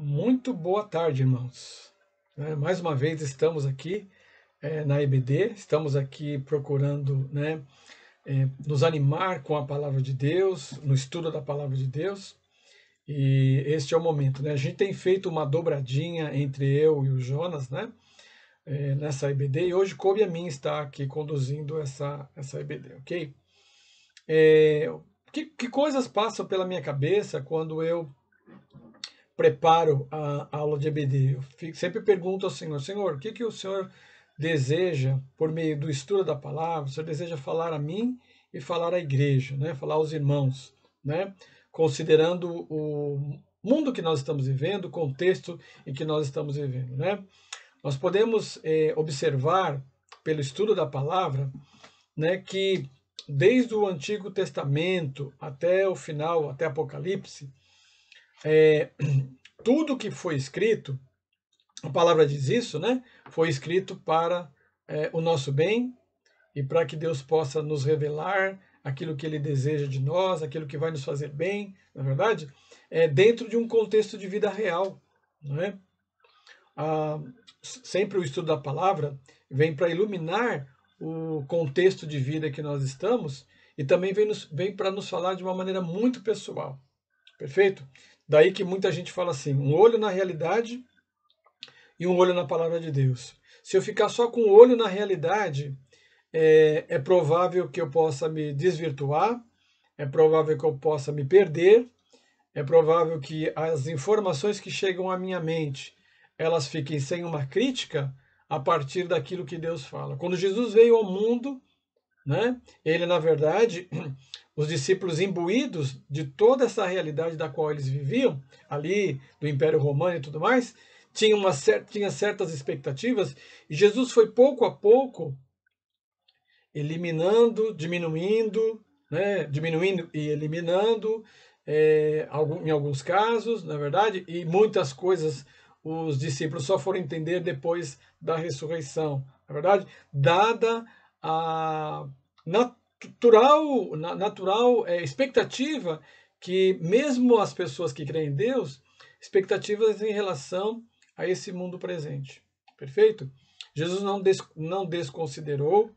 Muito boa tarde, irmãos. Mais uma vez estamos aqui na EBD, estamos aqui procurando, nos animar com a palavra de Deus, no estudo da palavra de Deus, e este é o momento, né? A gente tem feito uma dobradinha entre eu e o Jonas, né? Nessa EBD, e hoje coube a mim estar aqui conduzindo essa EBD, ok? Que coisas passam pela minha cabeça quando eu preparo a aula de EBD. Sempre pergunto ao Senhor, Senhor, o que o Senhor deseja por meio do estudo da palavra? O Senhor deseja falar a mim e falar à igreja, né? Falar aos irmãos, né? Considerando o mundo que nós estamos vivendo, o contexto em que nós estamos vivendo, né? Nós podemos observar pelo estudo da palavra, né, que desde o Antigo Testamento até o final, até Apocalipse, tudo que foi escrito, a palavra diz isso, né? Foi escrito para o nosso bem e para que Deus possa nos revelar aquilo que Ele deseja de nós, aquilo que vai nos fazer bem, na verdade, dentro de um contexto de vida real, não é? Sempre o estudo da palavra vem para iluminar o contexto de vida que nós estamos e também vem para nos falar de uma maneira muito pessoal, perfeito? Daí que muita gente fala assim, um olho na realidade e um olho na palavra de Deus. Se eu ficar só com o olho na realidade, é provável que eu possa me desvirtuar, é provável que eu possa me perder, é provável que as informações que chegam à minha mente, elas fiquem sem uma crítica a partir daquilo que Deus fala. Quando Jesus veio ao mundo, né, ele, na verdade, os discípulos imbuídos de toda essa realidade da qual eles viviam, ali do Império Romano e tudo mais, tinha certas expectativas, e Jesus foi pouco a pouco eliminando, diminuindo, né, diminuindo e eliminando, em alguns casos, na verdade, e muitas coisas os discípulos só foram entender depois da ressurreição, na verdade, dada a natural expectativa que mesmo as pessoas que creem em Deus, expectativas em relação a esse mundo presente, perfeito? Jesus não desconsiderou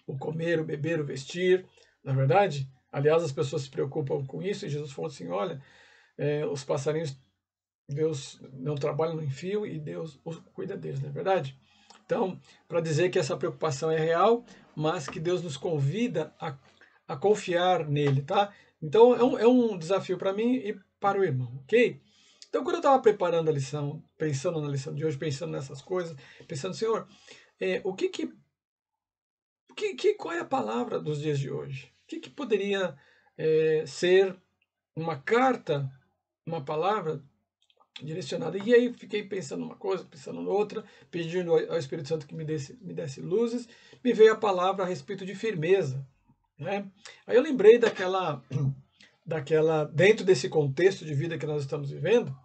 o comer, o beber, o vestir, na verdade. Aliás, as pessoas se preocupam com isso, e Jesus falou assim: olha, os passarinhos, Deus não trabalha no enfio e Deus cuida deles, não é verdade? Então, para dizer que essa preocupação é real, mas que Deus nos convida a confiar nele, tá? Então, é um desafio para mim e para o irmão, ok? Então, quando eu estava preparando a lição, pensando na lição de hoje, pensando nessas coisas, pensando, Senhor, o qual é a palavra dos dias de hoje? O que poderia ser uma carta, uma palavra direcionada? E aí fiquei pensando uma coisa, pensando noutra, pedindo ao Espírito Santo que me desse luzes. Me veio a palavra a respeito de firmeza, né? Aí eu lembrei dentro desse contexto de vida que nós estamos vivendo,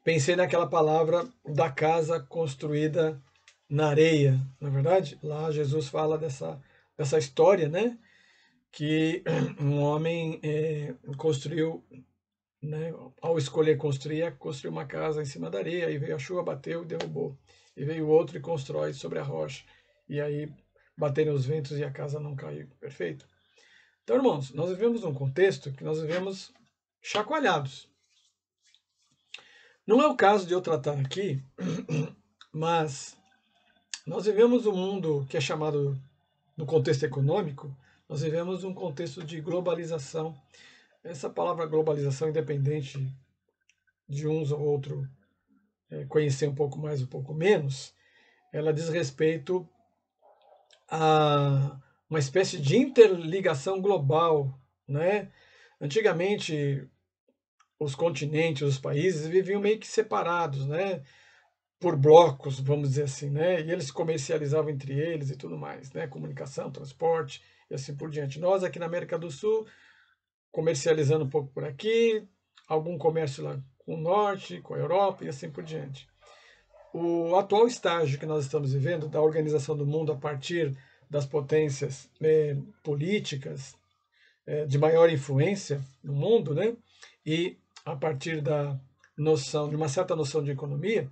pensei naquela palavra da casa construída na areia, na verdade. Lá Jesus fala dessa história, né? Que um homem construiu, né, ao escolher construiu uma casa em cima da areia, aí veio a chuva, bateu e derrubou. E veio outro e constrói sobre a rocha. E aí bateram os ventos e a casa não caiu. Perfeito? Então, irmãos, nós vivemos um contexto que nós vivemos chacoalhados. Não é o caso de eu tratar aqui, mas nós vivemos um mundo que é chamado, no contexto econômico, nós vivemos um contexto de globalização. Essa palavra globalização, independente de uns ou outro conhecer um pouco mais, um pouco menos, ela diz respeito a uma espécie de interligação global, né? Antigamente, os continentes, os países viviam meio que separados, né? Por blocos, vamos dizer assim, né? E eles comercializavam entre eles e tudo mais, né? Comunicação, transporte e assim por diante. Nós aqui na América do Sul comercializando um pouco por aqui, algum comércio lá com o norte, com a Europa e assim por diante. O atual estágio que nós estamos vivendo da organização do mundo a partir das potências políticas de maior influência no mundo, né? E a partir da noção, de uma certa noção de economia,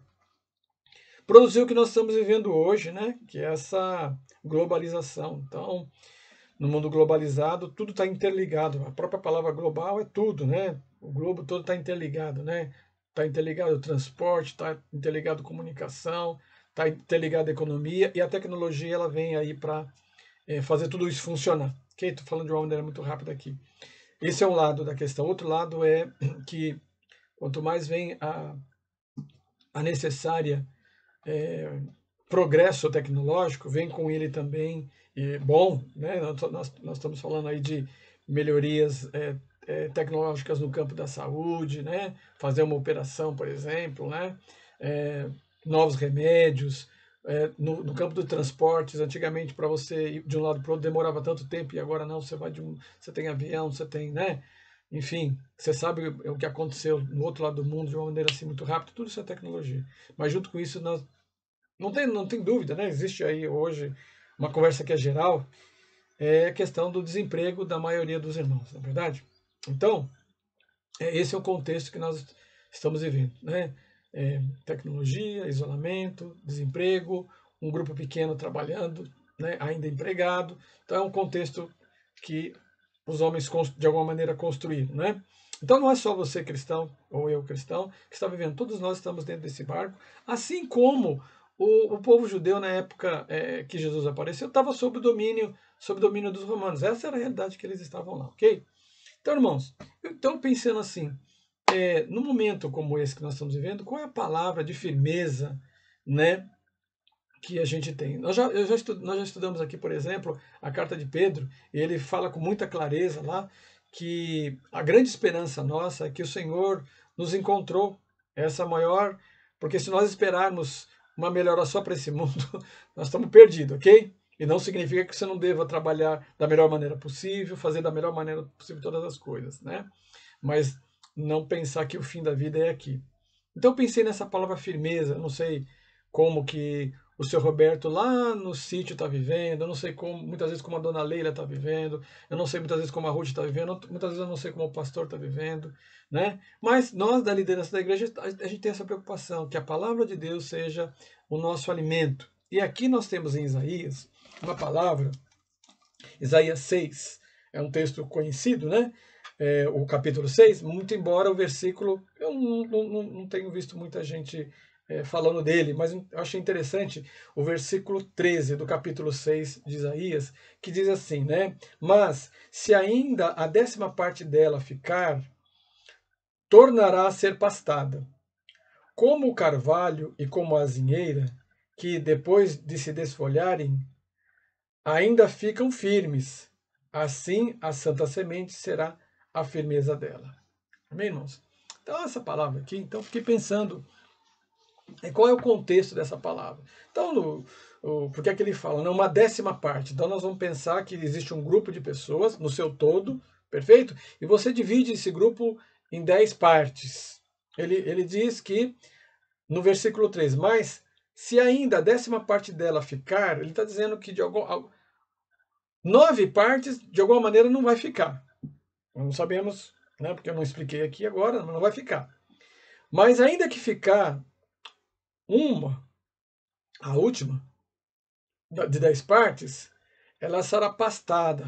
produziu o que nós estamos vivendo hoje, né? Que é essa globalização. Então, no mundo globalizado, tudo está interligado. A própria palavra global é tudo, né? O globo todo está interligado, né? Está interligado ao transporte, está interligado à comunicação, está interligado à economia, e a tecnologia ela vem aí para fazer tudo isso funcionar. Ok? Estou falando de uma maneira muito rápida aqui. Esse é um lado da questão. Outro lado é que quanto mais vem a necessária progresso tecnológico, vem com ele também, bom, né? Nós estamos falando aí de melhorias tecnológicas no campo da saúde, né? Fazer uma operação, por exemplo, né? Novos remédios, no campo dos transportes, antigamente para você ir de um lado para o outro demorava tanto tempo, e agora não, você tem avião, você tem, né? Enfim, você sabe o que aconteceu no outro lado do mundo de uma maneira assim muito rápida, tudo isso é tecnologia. Mas junto com isso, nós não tem dúvida, né? Existe aí hoje uma conversa que é geral, é a questão do desemprego da maioria dos irmãos, não é verdade? Então, esse é o contexto que nós estamos vivendo, né? Tecnologia, isolamento, desemprego, um grupo pequeno trabalhando, né? Ainda empregado. Então, é um contexto que os homens, de alguma maneira, construíram, né? Então, não é só você cristão, ou eu cristão, que está vivendo. Todos nós estamos dentro desse barco, assim como o povo judeu, na época que Jesus apareceu, estava sob o domínio dos romanos. Essa era a realidade que eles estavam lá, ok? Então, irmãos, eu estou pensando assim, no momento como esse que nós estamos vivendo, qual é a palavra de firmeza, né, que a gente tem? Nós já estudamos aqui, por exemplo, a carta de Pedro, e ele fala com muita clareza lá que a grande esperança nossa é que o Senhor nos encontrou, essa maior, porque se nós esperarmos uma melhora só para esse mundo, nós estamos perdidos, ok? E não significa que você não deva trabalhar da melhor maneira possível, fazer da melhor maneira possível todas as coisas, né? Mas não pensar que o fim da vida é aqui. Então eu pensei nessa palavra firmeza, eu não sei como que o seu Roberto lá no sítio está vivendo, eu não sei como, muitas vezes como a dona Leila está vivendo, eu não sei muitas vezes como a Ruth está vivendo, muitas vezes eu não sei como o pastor está vivendo, né? Mas nós da liderança da igreja, a gente tem essa preocupação, que a palavra de Deus seja o nosso alimento. E aqui nós temos em Isaías uma palavra, Isaías 6, é um texto conhecido, né? O capítulo 6, muito embora o versículo, eu não tenho visto muita gente falando dele, mas eu achei interessante o versículo 13 do capítulo 6 de Isaías, que diz assim, né? Mas se ainda a 10ª parte dela ficar, tornará a ser pastada, como o carvalho e como a azinheira, que depois de se desfolharem, ainda ficam firmes. Assim a santa semente será a firmeza dela. Amém, irmãos? Então, essa palavra aqui, então, fiquei pensando qual é o contexto dessa palavra. Então, porque é que ele fala? Né, uma 10ª parte. Então, nós vamos pensar que existe um grupo de pessoas, no seu todo, perfeito? E você divide esse grupo em 10 partes. Ele diz que, no versículo 3, mas se ainda a 10ª parte dela ficar, ele está dizendo que 9 partes, de alguma maneira, não vai ficar. Não sabemos, né, porque eu não expliquei aqui agora, mas não vai ficar. Mas ainda que ficar a última, de 10 partes, ela será pastada.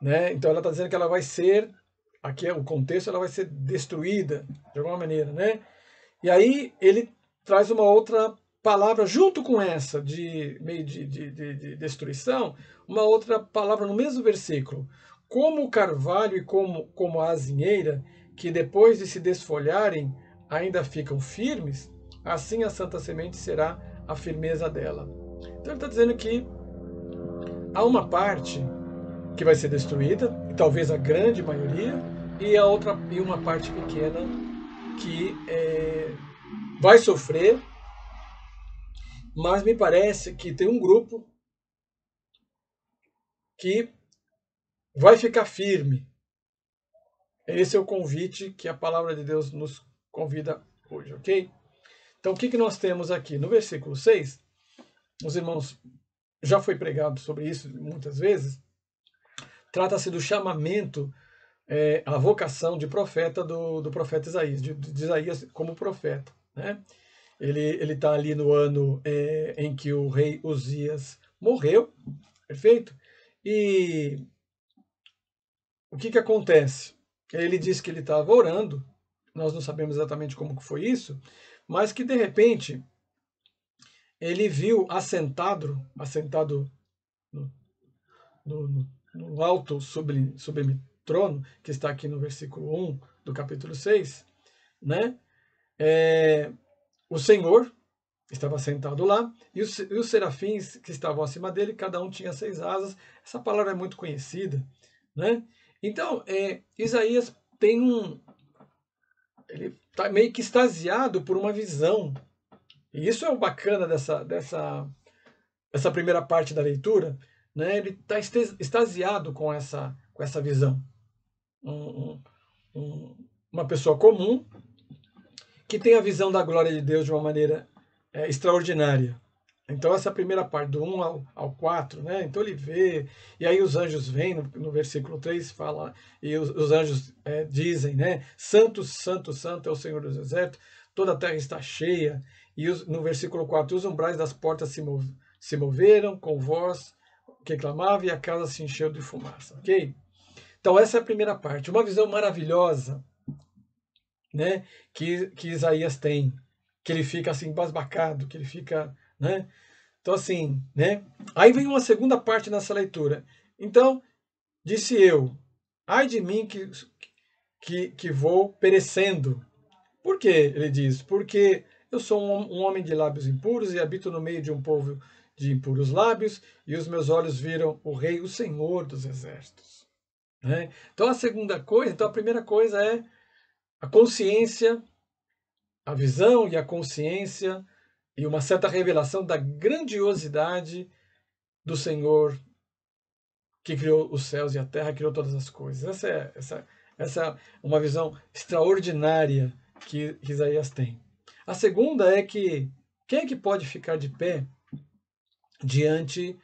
Né? Então ela está dizendo que ela vai ser, aqui é o contexto, ela vai ser destruída, de alguma maneira. Né? E aí ele traz uma outra palavra junto com essa, de meio de destruição, uma outra palavra no mesmo versículo. Como o carvalho e como a azinheira, que depois de se desfolharem ainda ficam firmes, assim a santa semente será a firmeza dela. Então ele está dizendo que há uma parte que vai ser destruída, e talvez a grande maioria, e uma parte pequena que vai sofrer, mas me parece que tem um grupo que vai ficar firme. Esse é o convite que a palavra de Deus nos convida hoje, ok? Então, o que nós temos aqui? No versículo 6, os irmãos, já foi pregado sobre isso muitas vezes, trata-se do chamamento a vocação de profeta do profeta Isaías, de Isaías como profeta, né? Ele está ali no ano em que o rei Uzias morreu, perfeito? E o que acontece? Ele disse que ele estava orando, nós não sabemos exatamente como que foi isso, mas que de repente ele viu assentado no, no alto sublime trono, que está aqui no versículo 1 do capítulo 6, né? O Senhor estava sentado lá, e os serafins que estavam acima dele, cada um tinha 6 asas. Essa palavra é muito conhecida, né? Então, Isaías tem ele está meio que extasiado por uma visão. E isso é o bacana dessa primeira parte da leitura, né? Ele está extasiado com essa visão. Um, uma pessoa comum que tem a visão da glória de Deus de uma maneira extraordinária. Então, essa primeira parte, do 1 ao 4, né? Então ele vê, e aí os anjos vêm, no versículo 3 fala, e os anjos dizem, né? Santo, santo, santo é o Senhor dos exércitos, toda a terra está cheia. E no versículo 4, os umbrais das portas se moveram com voz que clamava, e a casa se encheu de fumaça, ok? Então, essa é a primeira parte, uma visão maravilhosa, né? Que Isaías tem, que ele fica assim, embasbacado, que ele fica, né? Então, assim, né? Aí vem uma segunda parte nessa leitura. Então, disse eu, ai de mim que vou perecendo. Por quê? Ele diz, porque eu sou um homem de lábios impuros e habito no meio de um povo de impuros lábios, e os meus olhos viram o Rei, o Senhor dos exércitos. Né? Então, a segunda coisa, então a primeira coisa é a consciência, a visão e a consciência e uma certa revelação da grandiosidade do Senhor que criou os céus e a terra, criou todas as coisas. Essa é uma visão extraordinária que Isaías tem. A segunda é que quem é que pode ficar de pé diante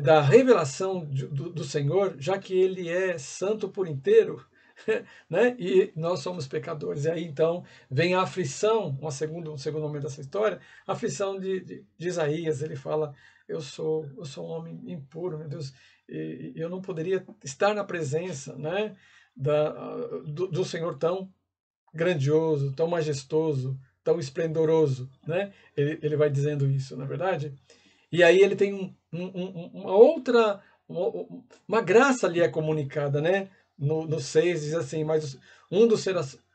da revelação do Senhor, já que ele é santo por inteiro, né? E nós somos pecadores. E aí então vem a aflição, um segundo momento dessa história, a aflição de Isaías. Ele fala: eu sou um homem impuro, meu Deus, e eu não poderia estar na presença, né, do Senhor tão grandioso, tão majestoso, tão esplendoroso, né? Ele vai dizendo isso, na verdade. E aí ele tem uma outra, uma graça ali é comunicada, né? No 6 diz assim, mas um dos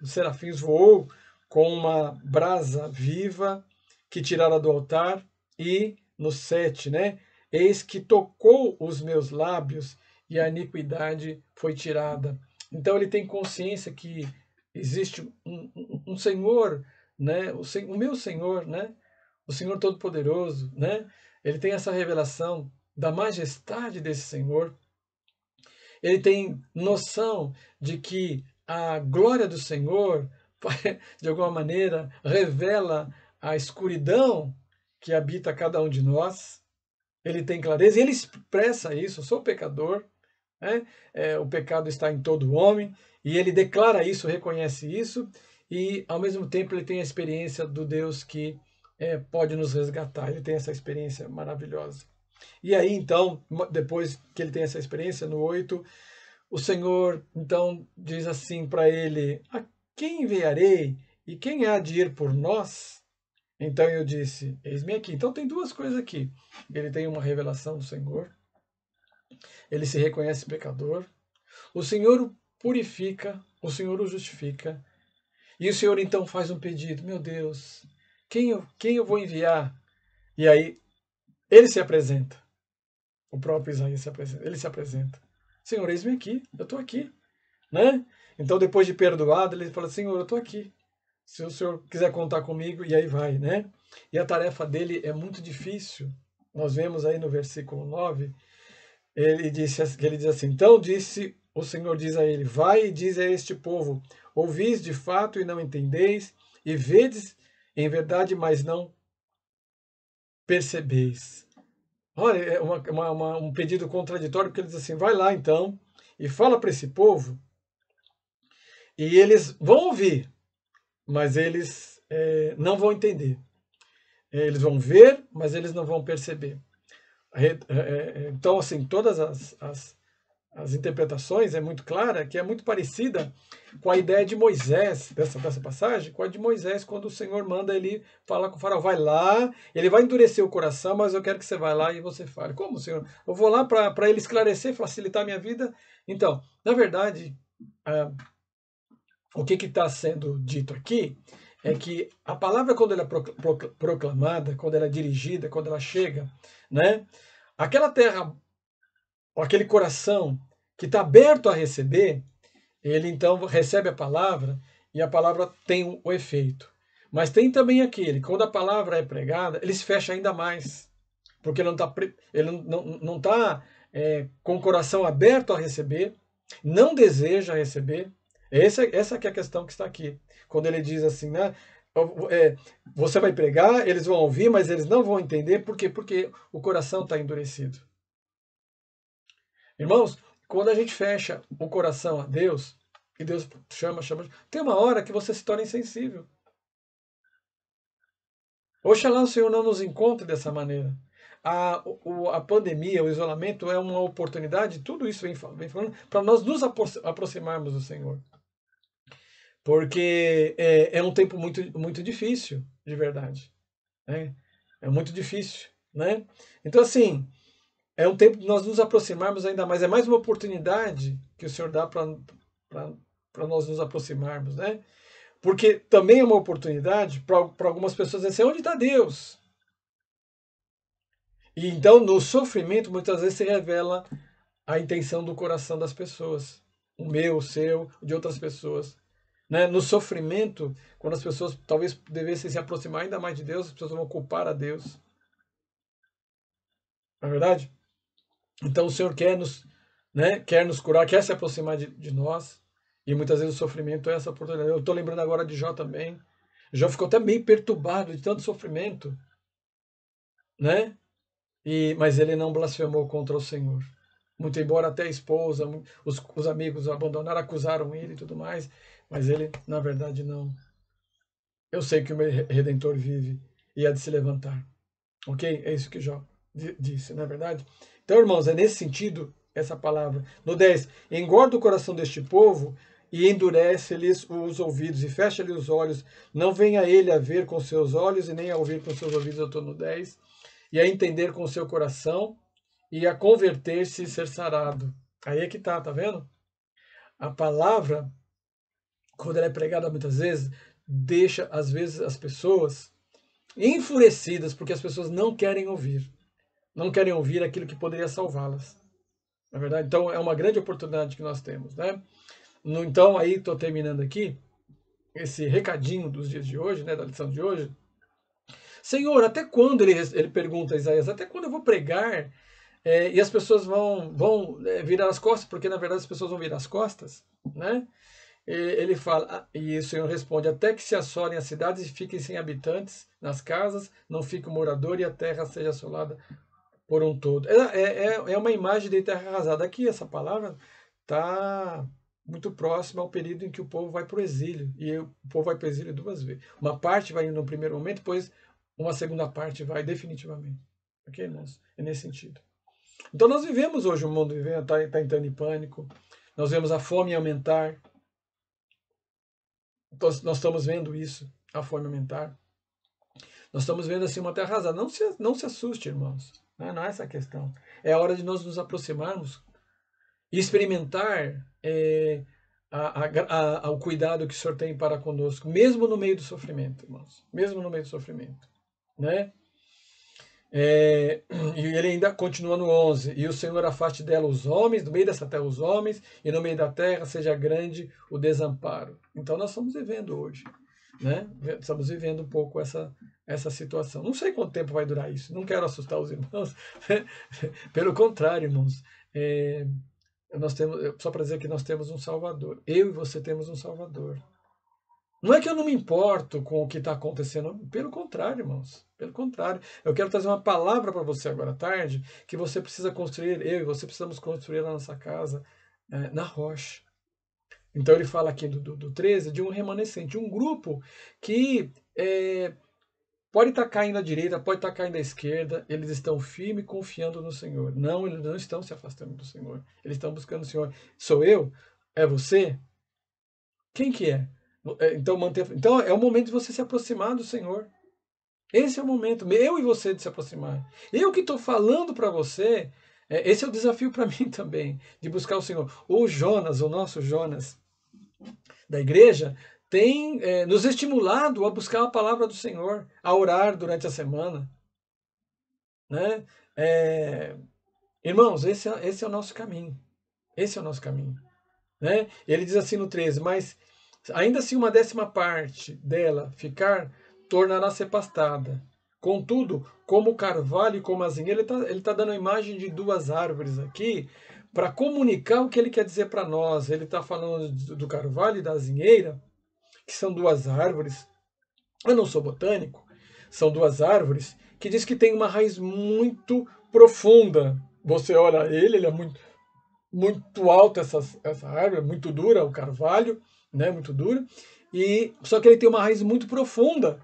serafins voou com uma brasa viva que tirara do altar, e no 7, né? Eis que tocou os meus lábios e a iniquidade foi tirada. Então ele tem consciência que existe um Senhor, né? O meu Senhor, né? O Senhor Todo-Poderoso, né? Ele tem essa revelação da majestade desse Senhor. Ele tem noção de que a glória do Senhor, de alguma maneira, revela a escuridão que habita cada um de nós. Ele tem clareza e ele expressa isso. Eu sou pecador, né? O pecado está em todo homem, e ele declara isso, reconhece isso, e ao mesmo tempo ele tem a experiência do Deus que pode nos resgatar. Ele tem essa experiência maravilhosa. E aí, então, depois que ele tem essa experiência, no 8, o Senhor, então, diz assim para ele: a quem enviarei e quem há de ir por nós? Então eu disse: eis-me aqui. Então tem duas coisas aqui. Ele tem uma revelação do Senhor, ele se reconhece pecador, o Senhor o purifica, o Senhor o justifica, e o Senhor então faz um pedido: meu Deus, quem eu vou enviar? E aí ele se apresenta. O próprio Isaías se apresenta. Ele se apresenta: Senhor, eis-me aqui, eu estou aqui. Né? Então, depois de perdoado, ele fala: Senhor, eu estou aqui. Se o Senhor quiser contar comigo, e aí vai. Né? E a tarefa dele é muito difícil. Nós vemos aí no versículo 9, ele diz assim: então disse o Senhor, diz a ele: vai e diz a este povo: ouvis de fato e não entendeis, e vedes em verdade, mas não percebeis. Olha, é um pedido contraditório, porque ele diz assim: vai lá então e fala para esse povo, e eles vão ouvir, mas eles não vão entender. Eles vão ver, mas eles não vão perceber. Então, assim, todas as interpretações é muito clara, que é muito parecida com a ideia de Moisés, dessa passagem, com a de Moisés, quando o Senhor manda ele falar com o faraó, vai lá, ele vai endurecer o coração, mas eu quero que você vá lá e você fale. Como, Senhor? Eu vou lá para ele esclarecer, facilitar a minha vida? Então, na verdade, o que está sendo dito aqui é que a palavra, quando ela é proclamada, quando ela é dirigida, quando ela chega, né, aquela terra, aquele coração que está aberto a receber, ele então recebe a palavra e a palavra tem o efeito. Mas tem também aquele, quando a palavra é pregada, ele se fecha ainda mais, porque ele não tá com o coração aberto a receber, não deseja receber. Essa que é a questão que está aqui. Quando ele diz assim, né? Você vai pregar, eles vão ouvir, mas eles não vão entender. Por quê? Porque o coração está endurecido. Irmãos, quando a gente fecha o coração a Deus, e Deus chama, tem uma hora que você se torna insensível. Oxalá o Senhor não nos encontre dessa maneira. A pandemia, o isolamento é uma oportunidade, tudo isso vem falando, para nós nos aproximarmos do Senhor. Porque é um tempo muito, muito difícil, de verdade. Né? É muito difícil. Né? Então, assim, é um tempo de nós nos aproximarmos ainda mais. É mais uma oportunidade que o Senhor dá para nós nos aproximarmos. Né? Porque também é uma oportunidade para algumas pessoas dizer assim, onde está Deus? E então, no sofrimento, muitas vezes se revela a intenção do coração das pessoas. O meu, o seu, de outras pessoas. Né? No sofrimento, quando as pessoas talvez devessem se aproximar ainda mais de Deus, as pessoas vão culpar a Deus. Não é verdade? Então o Senhor quer nos curar, quer se aproximar de nós. E muitas vezes o sofrimento é essa oportunidade. Eu estou lembrando agora de Jó também. Jó ficou até meio perturbado de tanto sofrimento. Né? Mas ele não blasfemou contra o Senhor. Muito embora até a esposa, os amigos o abandonaram, acusaram ele e tudo mais, mas ele, na verdade, não. Eu sei que o meu Redentor vive e há de se levantar. Ok? É isso que Jó disse, não é verdade? Então, irmãos, é nesse sentido essa palavra. No 10, engorda o coração deste povo e endurece-lhes os ouvidos e fecha-lhe os olhos. Não venha ele a ver com seus olhos e nem a ouvir com seus ouvidos. Eu estou no 10. E a entender com o seu coração e a converter-se e ser sarado. Aí é que tá vendo? A palavra, quando ela é pregada muitas vezes, deixa, às vezes, as pessoas enfurecidas, porque as pessoas não querem ouvir. Não querem ouvir aquilo que poderia salvá-las. Na verdade, então é uma grande oportunidade que nós temos, né? Então, aí estou terminando aqui esse recadinho dos dias de hoje, né, da lição de hoje. Senhor, até quando, ele pergunta a Isaías, até quando eu vou pregar e as pessoas vão virar as costas, porque na verdade as pessoas vão virar as costas, né? Ele fala, e o Senhor responde, até que se assolem as cidades e fiquem sem habitantes nas casas, não fique o morador e a terra seja assolada por um todo. É uma imagem de terra arrasada. Aqui essa palavra está muito próxima ao período em que o povo vai para o exílio. E o povo vai para o exílio duas vezes. Uma parte vai no primeiro momento, depois uma segunda parte vai definitivamente. Ok, irmãos? É nesse sentido. Então nós vivemos hoje, o mundo está entrando em pânico. Nós vemos a fome aumentar. Nós estamos vendo isso, a fome aumentar. Nós estamos vendo assim uma terra arrasada. Não se assuste, irmãos. Não é essa a questão. É a hora de nós nos aproximarmos e experimentar o cuidado que o Senhor tem para conosco, mesmo no meio do sofrimento, irmãos. Mesmo no meio do sofrimento. Né? E ele ainda continua no 11. E o Senhor afaste dela os homens, no meio dessa terra os homens, e no meio da terra seja grande o desamparo. Então nós estamos vivendo hoje. Né? Estamos vivendo um pouco essa situação. Não sei quanto tempo vai durar isso. Não quero assustar os irmãos. Pelo contrário, irmãos. Nós temos, só para dizer que nós temos um Salvador. Eu e você temos um Salvador. Não é que eu não me importo com o que está acontecendo. Pelo contrário, irmãos. Pelo contrário. Eu quero trazer uma palavra para você agora à tarde que você precisa construir, eu e você precisamos construir a nossa casa na rocha. Então ele fala aqui do 13 de um remanescente, um grupo que pode estar caindo à direita, pode estar caindo à esquerda, eles estão firmes confiando no Senhor. Não, eles não estão se afastando do Senhor. Eles estão buscando o Senhor. Sou eu? É você? Quem que é? Então é o momento de você se aproximar do Senhor. Esse é o momento, eu e você, de se aproximar. Eu que estou falando para você, esse é o desafio para mim também, de buscar o Senhor. O Jonas, o nosso Jonas da igreja, tem nos estimulado a buscar a palavra do Senhor, a orar durante a semana. Né? Irmãos, esse é o nosso caminho. Esse é o nosso caminho. Né? Ele diz assim no 13, mas ainda assim uma 10ª parte dela ficar, tornará ser pastada. Contudo, como o carvalho e como a azinheira, ele tá dando a imagem de duas árvores aqui para comunicar o que ele quer dizer para nós. Ele está falando do carvalho e da azinheira, que são duas árvores. Eu não sou botânico, são duas árvores que diz que tem uma raiz muito profunda. Você olha ele é muito alto essa árvore, muito dura, o carvalho, né, muito duro, e só que ele tem uma raiz muito profunda.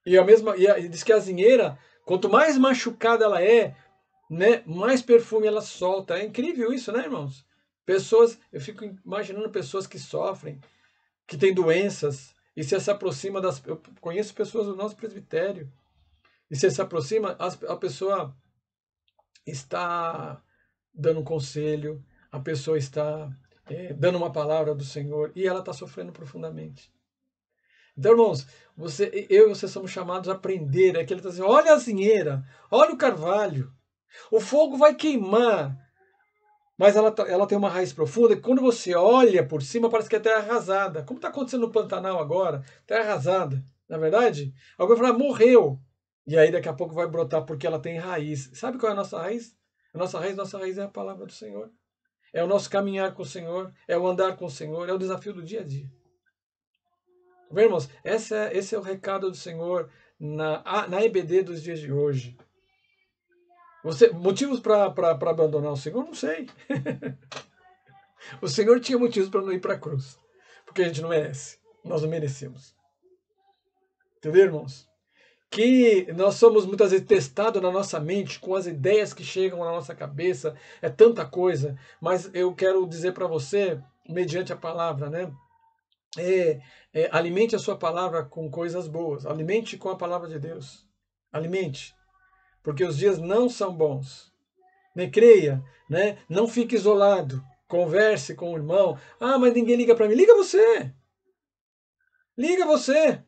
E diz que a azinheira, quanto mais machucada ela é, né, mais perfume ela solta. É incrível isso, né, irmãos? Eu fico imaginando pessoas que sofrem, que têm doenças, e se aproxima das. Eu conheço pessoas do nosso presbitério, e se aproxima, a pessoa está dando um conselho, a pessoa está dando uma palavra do Senhor e ela está sofrendo profundamente. Então, irmãos, eu e você somos chamados a aprender. É que ele está dizendo: olha a azinheira, olha o carvalho, o fogo vai queimar, mas ela tem uma raiz profunda e quando você olha por cima parece que é terra arrasada. Como está acontecendo no Pantanal agora? Terra arrasada. Na verdade, alguém vai falar: morreu. E aí daqui a pouco vai brotar porque ela tem raiz. Sabe qual é a nossa raiz? Nossa raiz é a palavra do Senhor. É o nosso caminhar com o Senhor, é o andar com o Senhor, é o desafio do dia a dia. Bem, irmãos, esse é o recado do Senhor na EBD dos dias de hoje. Motivos para abandonar o Senhor? Não sei. O Senhor tinha motivos para não ir para a cruz, porque a gente não merece, nós não merecemos. Entendeu, irmãos? Que nós somos muitas vezes testados na nossa mente com as ideias que chegam na nossa cabeça, é tanta coisa, mas eu quero dizer para você, mediante a palavra, né? Alimente a sua palavra com coisas boas, alimente com a palavra de Deus, alimente, porque os dias não são bons. Ne creia, né? Não fique isolado, converse com o irmão. Ah, mas ninguém liga para mim. Liga você! Liga você!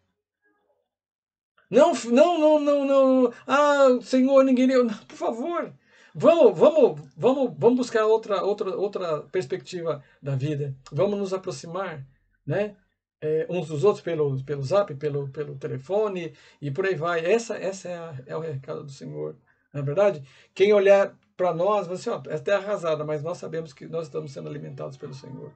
Não, não, não, não, não. Ah, Senhor, ninguém liga. Não, por favor, vamos buscar outra perspectiva da vida. Vamos nos aproximar, né? Uns dos outros pelo zap, pelo telefone e por aí vai. Essa é o recado do Senhor. Não é verdade? Quem olhar para nós vai dizer: ó, essa terra arrasada, mas nós sabemos que nós estamos sendo alimentados pelo Senhor.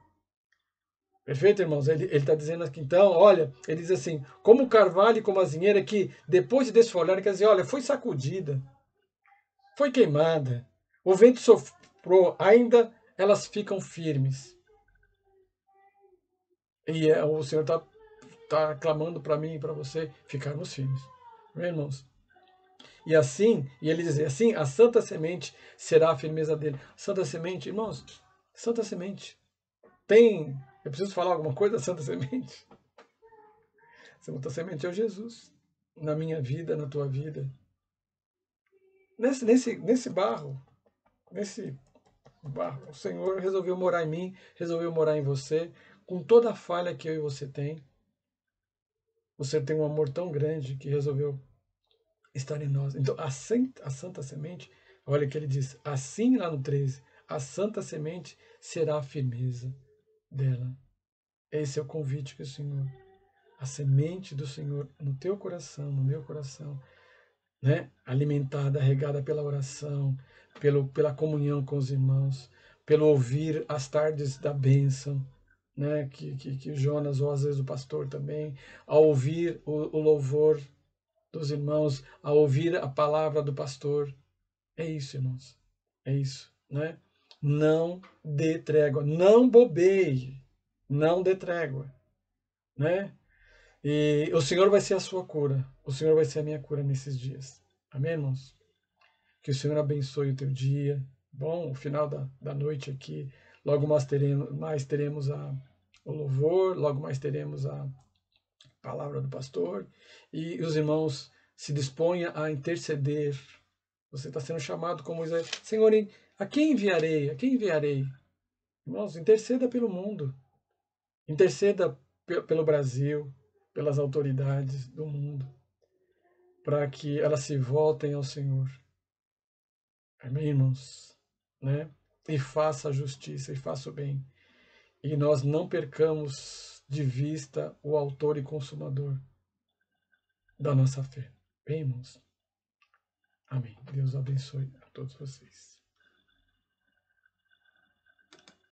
Perfeito, irmãos? Ele está dizendo aqui, então, olha, ele diz assim, como o carvalho e como a azinheira que, depois de desfolhar, quer dizer, olha, foi sacudida, foi queimada, o vento soprou, ainda elas ficam firmes. E o Senhor está clamando para mim e para você ficarmos firmes. Meu irmãos? E ele diz assim, a santa semente será a firmeza dele. Santa semente, irmãos, santa semente. Eu preciso falar alguma coisa da santa semente? Santa semente é o Jesus. Na minha vida, na tua vida. Nesse barro, o Senhor resolveu morar em mim, resolveu morar em você, com toda a falha que eu e você tem. Você tem um amor tão grande que resolveu estar em nós. Então, a santa semente, olha o que ele diz, assim lá no 13, a santa semente será a firmeza dela. Esse é o convite que o Senhor, a semente do Senhor no teu coração, no meu coração, né? Alimentada, regada pela oração, pela comunhão com os irmãos, pelo ouvir as tardes da bênção, né? Que Jonas, ou às vezes o pastor também, ao ouvir o louvor dos irmãos, ao ouvir a palavra do pastor. É isso, irmãos. É isso, né? Não dê trégua, não bobeie, não dê trégua, né? E o Senhor vai ser a sua cura, o Senhor vai ser a minha cura nesses dias. Amém, irmãos? Que o Senhor abençoe o teu dia. Bom, o final da noite aqui, logo mais teremos o louvor, logo mais teremos a palavra do pastor, e os irmãos se disponham a interceder. Você está sendo chamado como Isaías. Senhor, a quem enviarei? A quem enviarei? Irmãos, interceda pelo mundo. Interceda pelo Brasil, pelas autoridades do mundo, para que elas se voltem ao Senhor. Amém, irmãos? Né? E faça a justiça e faça o bem. E nós não percamos de vista o autor e consumador da nossa fé. Bem, irmãos? Amém. Deus abençoe a todos vocês.